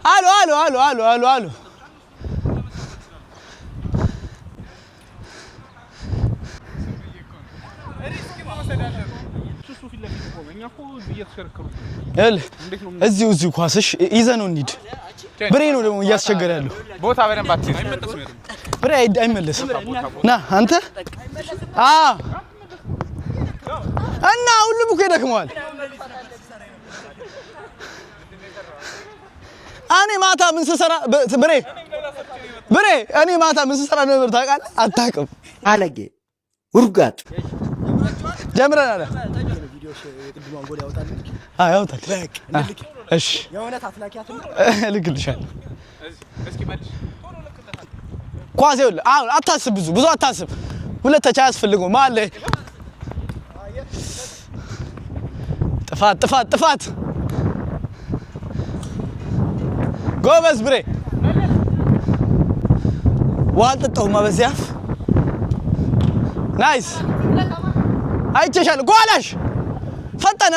አሉ እዚሁ ኳስሽ ይዘነው እንሂድ ብሬ ነው ደግሞ እያስቸገረ ያለው ቦታ በደንብ አትይዝ ብሬ አይመለስም ና አንተ እና ሁሉም እኮ ይደክመዋል እኔ ማታ ምን ስሰራ ብሬ እኔ ማታ ምን ስሰራ ነበር ታውቃለህ አታውቅም አለጌ ውርጋጥ ጀምረናል ቅድማን ጎል ያወጣል ያወጣል እሺ የሆነ ታፍላኪያት ልክልሻለሁ እስኪ መልሽ ኳስ ይኸውልህ አሁን አታስብ ብዙ አታስብ ሁለተኛ ያስፈልገው ማለ ጥፋት ጎበዝ ብሬ ዋልጠጣውማ በዚያፍ ናይስ አይቼሻለሁ ጎላሽ ፈጠነ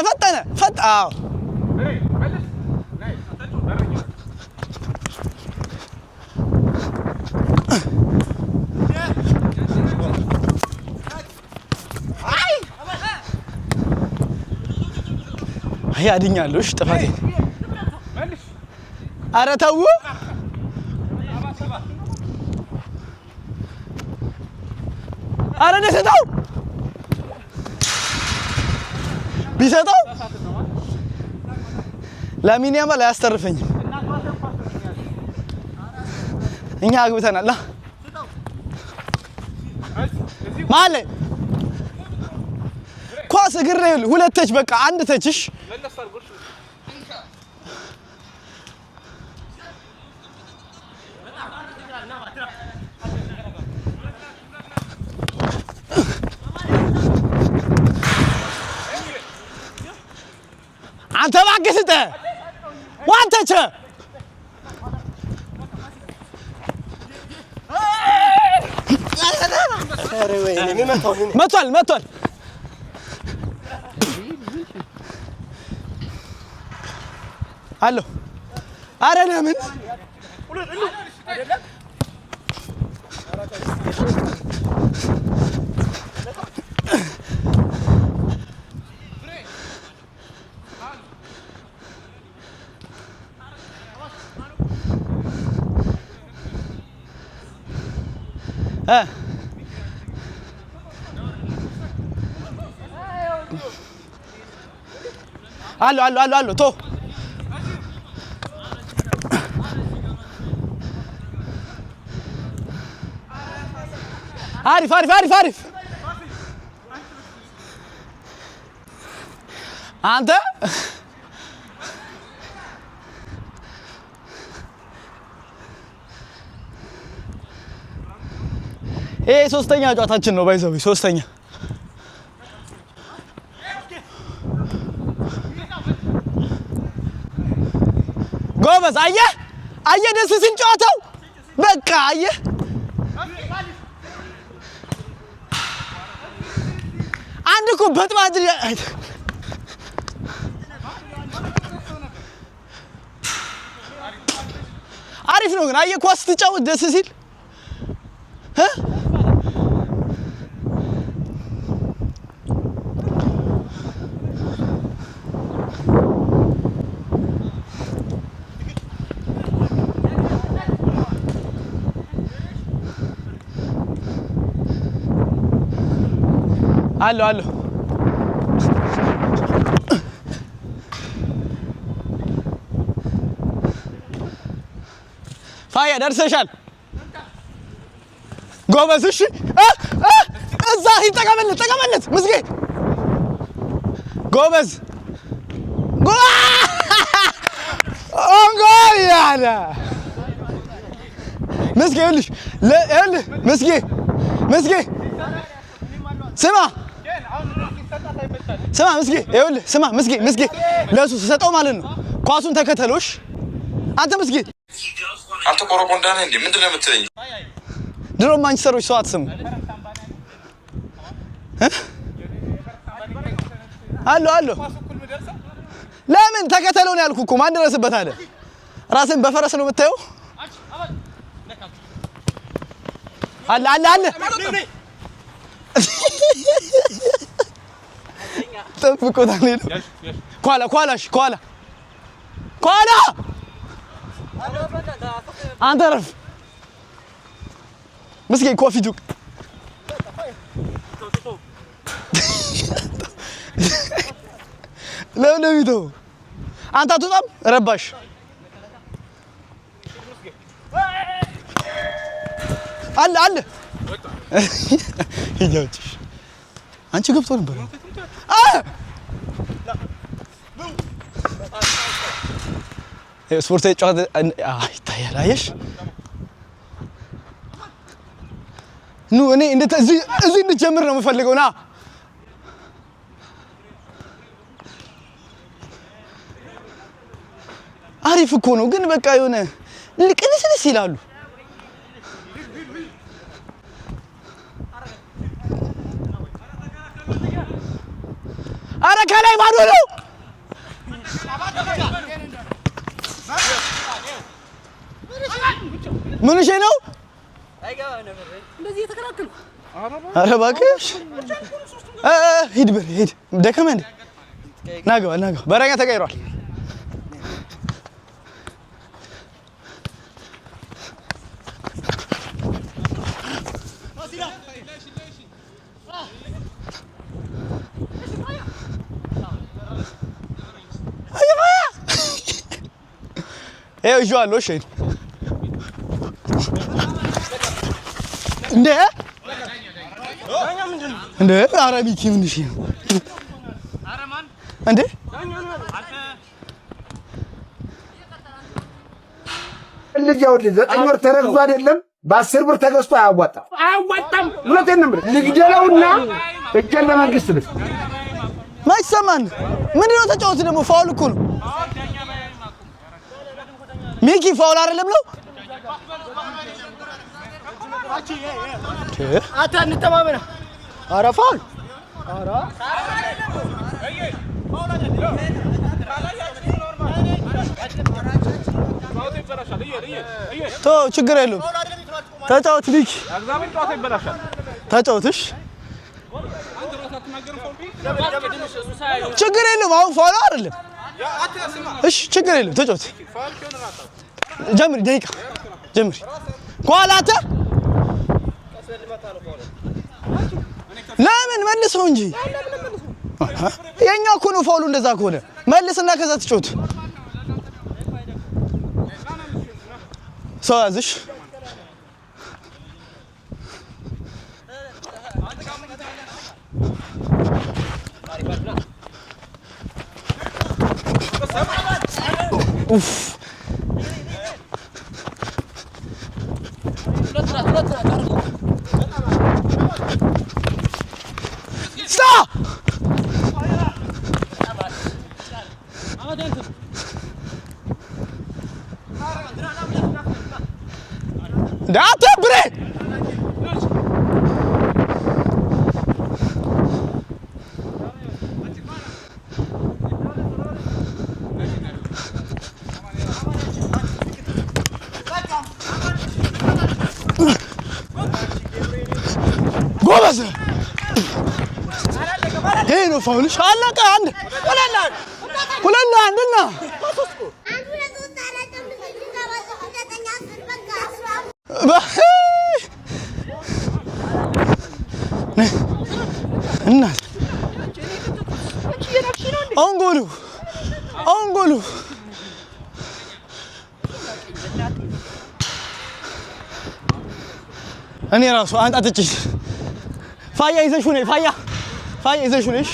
አዎ አያድኛለሽ ጥፋቴ ኧረ ተው ኧረ ደስታው ቢሰጠው ላሚን ያማል አያስተርፈኝም እኛ አግብተናል ማለ ኳስ እግሬ ሁለት ተች በቃ አንድ ተችሽ አንተ ባገስተ ዋንተቸ አረ ወይኔ መቷል አሎ አረ ለምን አሎ ቶ አሪፍ አንተ ይሄ ሶስተኛ ጨዋታችን ነው ባይዘው ሶስተኛ ጎበዝ አየህ ደስ ሲል ጨዋታው በቃ አየህ አንድ እኮ በጥባጭ አሪፍ ነው ግን አየህ ኳስ ስትጫወት ደስ ሲል አሎ ፋያ ደርሰሻል ጎበዝ እሺ እዛ ተቀበለት ምስጌ ጎበዝ ኦንጎል ያለ ምስጌ ምስጌ ስማ ምስጌ ለሱ ሰጠው ማለት ነው ኳሱን ተከተሎሽ አንተ ምስጌ አንተ ቆሮቆንዳ ነህ እንዴ ምንድነው የምትለኝ ድሮ ማንቸስተሮች ሰው አትስሙ አሎ ለምን ተከተለው ነው ያልኩ እኮ ማን ደረስበት አለ ራስን በፈረስ ነው የምታየው? አለ ጠብቆት አለ። ኳላ አንተ ረፍ مسكين كوفي دوك لا نبيتو أنت تطعم رباش على يجوتش أنت قبض ولا برا سبورتي جاد يتايل ايش نو እኔ እንደ እዚህ እንጀምር ነው የምፈልገው ና አሪፍ እኮ ነው ግን በቃ የሆነ ልቅልስልስ ይላሉ አረ ከላይ ባዶ ነው ምን እሺ ነው እንደዚህ የተከራከሉ አረ እባክሽ ሂድ ደከመህ እንደ ናገባ በረኛ ተቀይሯል ይኸው ይዤዋለሁ እሺ እንደ አረቢክ ምን እሺ አረማን እንደ ልጅ ያው 9 ወር ተረግዞ አይደለም በ10 ብር ተገዝቶ አያዋጣም እውነቴን ነው ልግደለውና እጀን ለመንግስት ልስ ማይሰማን ምንድነው ተጫወት ደግሞ ፋውል እኮ ነው ሚኪ ፋውል አይደለም ነው አታ እንተማመና ኧረ ፋውል ኧረ ቶ ችግር የለውም ተጫወት ሚኪ ተጫወትሽ ችግር የለውም አሁን ፋውል አይደለም እሺ ችግር የለውም ተጫወት ጀምሪ ደቂቃ ጀምሪ ኳላተ ለምን መልሰው እንጂ የኛ እኮ ነው ፋውሉ እንደዛ ከሆነ መልስና ከዛ ተጫወት ሰው ያዝሽ ኡፍ ዳታ ብሬ ጎበዝ ይሄ ነው ፋውልሽ አለቀ አንድ ሁለት አንድና እና አንጎሉ እኔ ራሱ አንጣጥጭሽ ፋያ ይዘሽው ነይ ፋያ ይዘሽው ነሽ